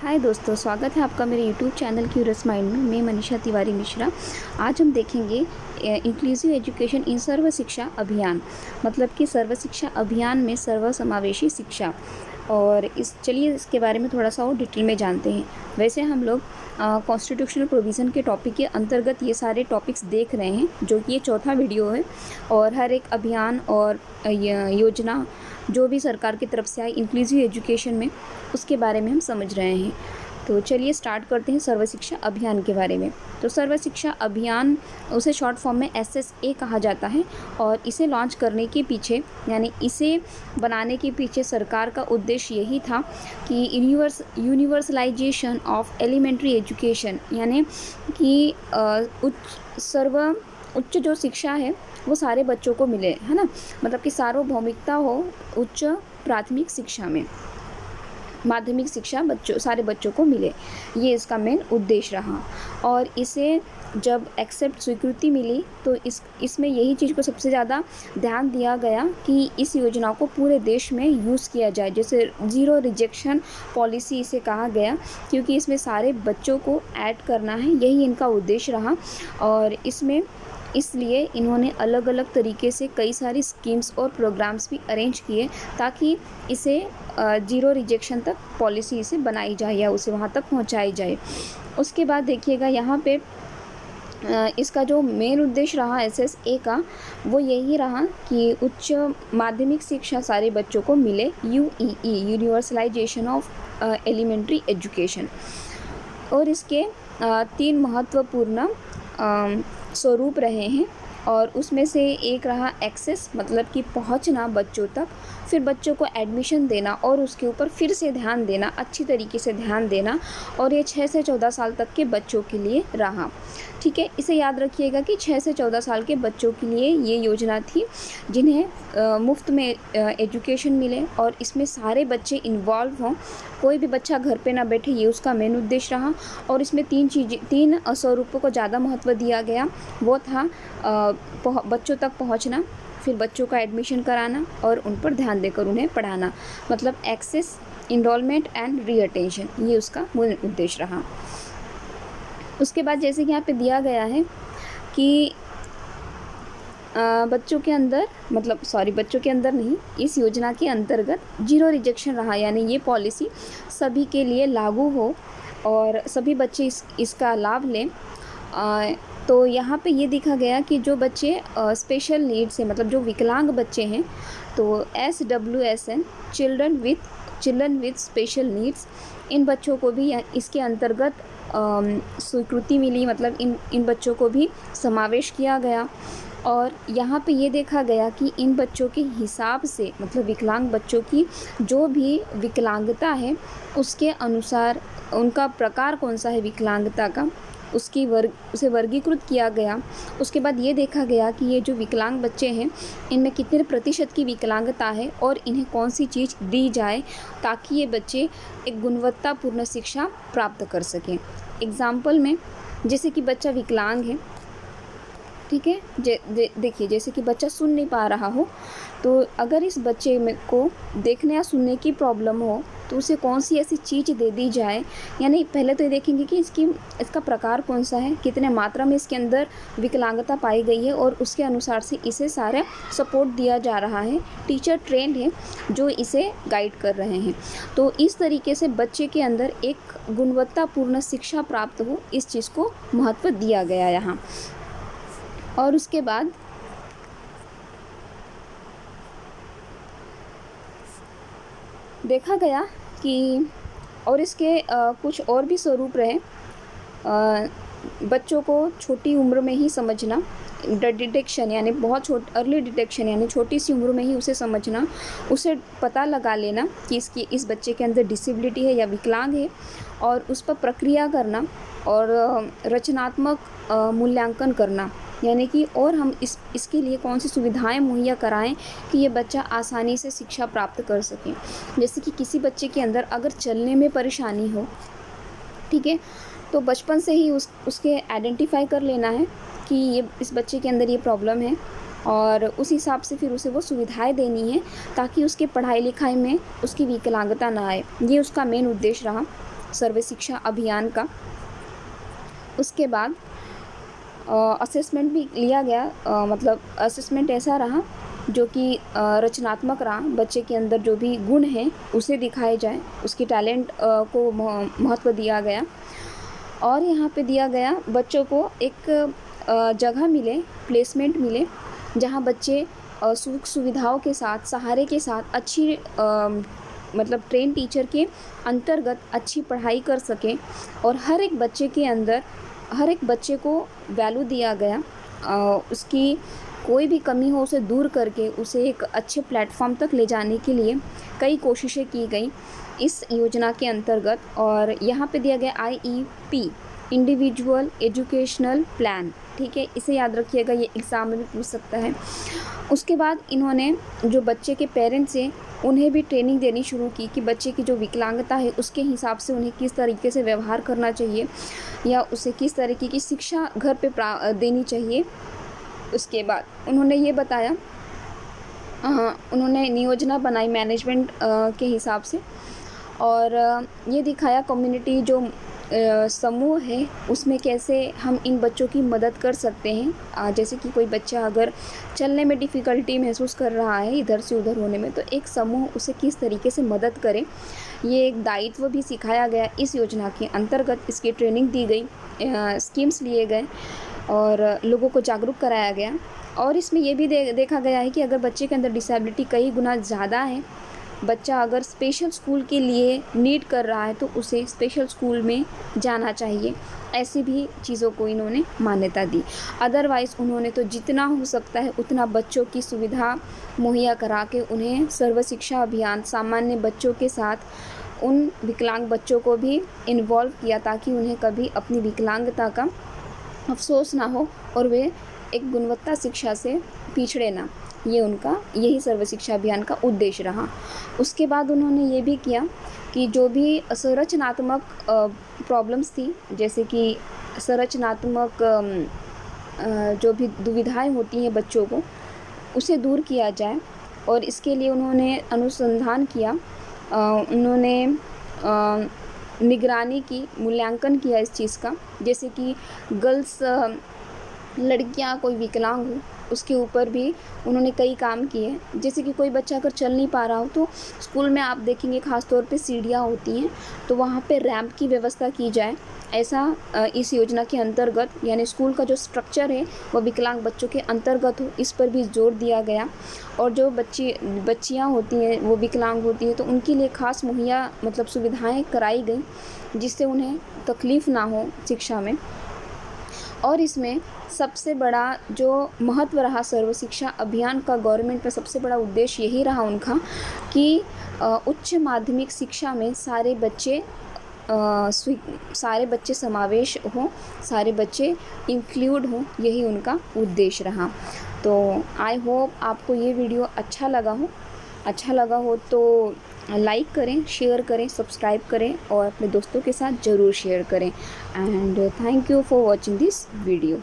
हाय दोस्तों, स्वागत है आपका मेरे यूट्यूब चैनल क्यूरियस माइंड में। मैं मनीषा तिवारी मिश्रा। आज हम देखेंगे इंक्लूसिव एजुकेशन इन सर्व शिक्षा अभियान, मतलब कि सर्व शिक्षा अभियान में सर्व समावेशी शिक्षा। और चलिए इसके बारे में थोड़ा सा और डिटेल में जानते हैं। वैसे हम लोग कॉन्स्टिट्यूशनल प्रोविज़न के टॉपिक के अंतर्गत ये सारे टॉपिक्स देख रहे हैं, जो कि ये चौथा वीडियो है। और हर एक अभियान और योजना जो भी सरकार की तरफ से आई इंक्लूसिव एजुकेशन में, उसके बारे में हम समझ रहे हैं। तो चलिए स्टार्ट करते हैं सर्व शिक्षा अभियान के बारे में। तो सर्व शिक्षा अभियान, उसे शॉर्ट फॉर्म में SSA कहा जाता है। और इसे लॉन्च करने के पीछे, यानी इसे बनाने के पीछे सरकार का उद्देश्य यही था कि यूनिवर्सलाइजेशन ऑफ एलिमेंट्री एजुकेशन, यानी कि उच्च जो शिक्षा है वो सारे बच्चों को मिले, है ना। मतलब कि सार्वभौमिकता हो उच्च प्राथमिक शिक्षा में, माध्यमिक शिक्षा सारे बच्चों को मिले, ये इसका मेन उद्देश्य रहा। और इसे जब स्वीकृति मिली तो इसमें यही चीज़ को सबसे ज़्यादा ध्यान दिया गया कि इस योजना को पूरे देश में यूज़ किया जाए। जैसे ज़ीरो रिजेक्शन पॉलिसी इसे कहा गया, क्योंकि इसमें सारे बच्चों को ऐड करना है, यही इनका उद्देश्य रहा। और इसलिए इन्होंने अलग अलग तरीके से कई सारी स्कीम्स और प्रोग्राम्स भी अरेंज किए, ताकि इसे ज़ीरो रिजेक्शन तक पॉलिसी इसे बनाई जाए या उसे वहाँ तक पहुँचाई जाए। उसके बाद देखिएगा यहाँ पे इसका जो मेन उद्देश्य रहा SSA का, वो यही रहा कि उच्च माध्यमिक शिक्षा सारे बच्चों को मिले, UEE universalization of elementary education. और इसके 3 महत्वपूर्ण स्वरूप रहे हैं। और उसमें से एक रहा एक्सेस, मतलब कि पहुंचना बच्चों तक, फिर बच्चों को एडमिशन देना और उसके ऊपर फिर से ध्यान देना, अच्छी तरीके से ध्यान देना। और ये 6 से 14 साल तक के बच्चों के लिए रहा। ठीक है, इसे याद रखिएगा कि 6 से 14 साल के बच्चों के लिए ये योजना थी, जिन्हें मुफ्त में एजुकेशन मिले और इसमें सारे बच्चे इन्वॉल्व हों, कोई भी बच्चा घर पे ना बैठे, ये उसका मेन उद्देश्य रहा। और इसमें 3 स्वरूपों को ज़्यादा महत्व दिया गया। वो था बच्चों तक पहुंचना, फिर बच्चों का एडमिशन कराना और उन पर ध्यान देकर उन्हें पढ़ाना, मतलब एक्सेस, इनरोलमेंट एंड रीअटेंशन, ये उसका मूल उद्देश्य रहा। उसके बाद जैसे कि यहाँ पे दिया गया है कि बच्चों के अंदर नहीं, इस योजना के अंतर्गत ज़ीरो रिजेक्शन रहा, यानी ये पॉलिसी सभी के लिए लागू हो और सभी बच्चे इसका लाभ लें। तो यहाँ पे ये देखा गया कि जो बच्चे स्पेशल नीड्स हैं, मतलब जो विकलांग बच्चे हैं, तो SWSN children with special needs, इन बच्चों को भी इसके अंतर्गत स्वीकृति मिली, मतलब इन बच्चों को भी समावेश किया गया। और यहाँ पे ये देखा गया कि इन बच्चों के हिसाब से, मतलब विकलांग बच्चों की जो भी विकलांगता है, उसके अनुसार उनका प्रकार कौन सा है विकलांगता का, उसे वर्गीकृत किया गया। उसके बाद ये देखा गया कि ये जो विकलांग बच्चे हैं, इनमें कितने प्रतिशत की विकलांगता है और इन्हें कौन सी चीज़ दी जाए ताकि ये बच्चे एक गुणवत्तापूर्ण शिक्षा प्राप्त कर सकें। एग्ज़ाम्पल में, जैसे कि बच्चा विकलांग है, ठीक है, देखिए जैसे कि बच्चा सुन नहीं पा रहा हो, तो अगर इस बच्चे को देखने या सुनने की प्रॉब्लम हो, तो उसे कौन सी ऐसी चीज़ दे दी जाए। यानी पहले तो ये देखेंगे कि इसका प्रकार कौन सा है, कितने मात्रा में इसके अंदर विकलांगता पाई गई है, और उसके अनुसार से इसे सारा सपोर्ट दिया जा रहा है। टीचर ट्रेंड है जो इसे गाइड कर रहे हैं। तो इस तरीके से बच्चे के अंदर एक गुणवत्तापूर्ण शिक्षा प्राप्त हो, इस चीज़ को महत्व दिया गया यहाँ। और उसके बाद देखा गया कि और इसके कुछ और भी स्वरूप रहे। बच्चों को छोटी उम्र में ही समझना, डिटेक्शन, यानी अर्ली डिटेक्शन, यानी छोटी सी उम्र में ही उसे समझना, उसे पता लगा लेना कि इस बच्चे के अंदर डिसेबिलिटी है या विकलांग है, और उस पर प्रक्रिया करना और रचनात्मक मूल्यांकन करना, यानी कि और हम इसके लिए कौन सी सुविधाएं मुहैया कराएं कि ये बच्चा आसानी से शिक्षा प्राप्त कर सके। जैसे कि किसी बच्चे के अंदर अगर चलने में परेशानी हो, ठीक है, तो बचपन से ही उसके आइडेंटिफाई कर लेना है कि इस बच्चे के अंदर ये प्रॉब्लम है, और उस हिसाब से फिर उसे वो सुविधाएं देनी है ताकि उसके पढ़ाई लिखाई में उसकी विकलांगता ना आए। ये उसका मेन उद्देश्य रहा। सर्व शिक्षा अभियान का। उसके बाद असेसमेंट भी लिया गया, मतलब असेसमेंट ऐसा रहा जो कि रचनात्मक रहा, बच्चे के अंदर जो भी गुण हैं उसे दिखाए जाए, उसकी टैलेंट को महत्व दिया गया। और यहाँ पे दिया गया बच्चों को एक जगह मिले, प्लेसमेंट मिले, जहाँ बच्चे सुख सुविधाओं के साथ, सहारे के साथ अच्छी मतलब ट्रेन टीचर के अंतर्गत अच्छी पढ़ाई कर सकें। और हर एक बच्चे के अंदर, हर एक बच्चे को वैल्यू दिया गया, उसकी कोई भी कमी हो उसे दूर करके उसे एक अच्छे प्लेटफॉर्म तक ले जाने के लिए कई कोशिशें की गई इस योजना के अंतर्गत। और यहाँ पे दिया गया IEP, इंडिविजुअल एजुकेशनल प्लान, ठीक है, इसे याद रखिएगा, ये एग्ज़ाम में भी पूछ सकता है। उसके बाद इन्होंने जो बच्चे के पेरेंट्स हैं उन्हें भी ट्रेनिंग देनी शुरू की कि बच्चे की जो विकलांगता है उसके हिसाब से उन्हें किस तरीके से व्यवहार करना चाहिए या उसे किस तरीके की शिक्षा घर पे देनी चाहिए। उसके बाद उन्होंने ये बताया, उन्होंने नियोजना बनाई मैनेजमेंट के हिसाब से, और ये दिखाया कम्युनिटी जो समूह है उसमें कैसे हम इन बच्चों की मदद कर सकते हैं। जैसे कि कोई बच्चा अगर चलने में डिफ़िकल्टी महसूस कर रहा है इधर से उधर होने में, तो एक समूह उसे किस तरीके से मदद करे, ये एक दायित्व भी सिखाया गया इस योजना के अंतर्गत। इसकी ट्रेनिंग दी गई, स्कीम्स लिए गए और लोगों को जागरूक कराया गया। और इसमें ये भी देखा गया है कि अगर बच्चे के अंदर डिसेबिलिटी कई गुना ज़्यादा है, बच्चा अगर स्पेशल स्कूल के लिए नीड कर रहा है तो उसे स्पेशल स्कूल में जाना चाहिए। ऐसी भी चीज़ों को इन्होंने मान्यता दी। अदरवाइज़ उन्होंने तो जितना हो सकता है उतना बच्चों की सुविधा मुहैया करा के उन्हें सर्व शिक्षा अभियान, सामान्य बच्चों के साथ उन विकलांग बच्चों को भी इन्वॉल्व किया ताकि उन्हें कभी अपनी विकलांगता का अफसोस ना हो और वे एक गुणवत्ता शिक्षा से पिछड़े ना। ये उनका यही सर्व शिक्षा अभियान का उद्देश्य रहा। उसके बाद उन्होंने ये भी किया कि जो भी संरचनात्मक प्रॉब्लम्स थी, जैसे कि संरचनात्मक जो भी दुविधाएं होती हैं बच्चों को, उसे दूर किया जाए। और इसके लिए उन्होंने अनुसंधान किया, उन्होंने निगरानी की, मूल्यांकन किया इस चीज़ का। जैसे कि गर्ल्स, लड़कियां कोई विकलांग हो उसके ऊपर भी उन्होंने कई काम किए। जैसे कि कोई बच्चा अगर चल नहीं पा रहा हो तो स्कूल में आप देखेंगे ख़ास तौर पे सीढ़ियाँ होती हैं, तो वहाँ पे रैंप की व्यवस्था की जाए। ऐसा इस योजना के अंतर्गत, यानी स्कूल का जो स्ट्रक्चर है वह विकलांग बच्चों के अंतर्गत हो, इस पर भी जोर दिया गया। और जो बच्चियाँ होती हैं वो विकलांग होती हैं तो उनके लिए ख़ास मुहैया मतलब सुविधाएँ कराई गई जिससे उन्हें तकलीफ़ ना हो शिक्षा में। और इसमें सबसे बड़ा जो महत्व रहा सर्व शिक्षा अभियान का, गवर्नमेंट का सबसे बड़ा उद्देश्य यही रहा उनका कि उच्च माध्यमिक शिक्षा में सारे बच्चे समावेश हों, सारे बच्चे इंक्लूड हों, यही उनका उद्देश्य रहा। तो आई होप आपको ये वीडियो अच्छा लगा हो तो लाइक करें, शेयर करें, सब्सक्राइब करें और अपने दोस्तों के साथ ज़रूर शेयर करें। And thank you for watching this video.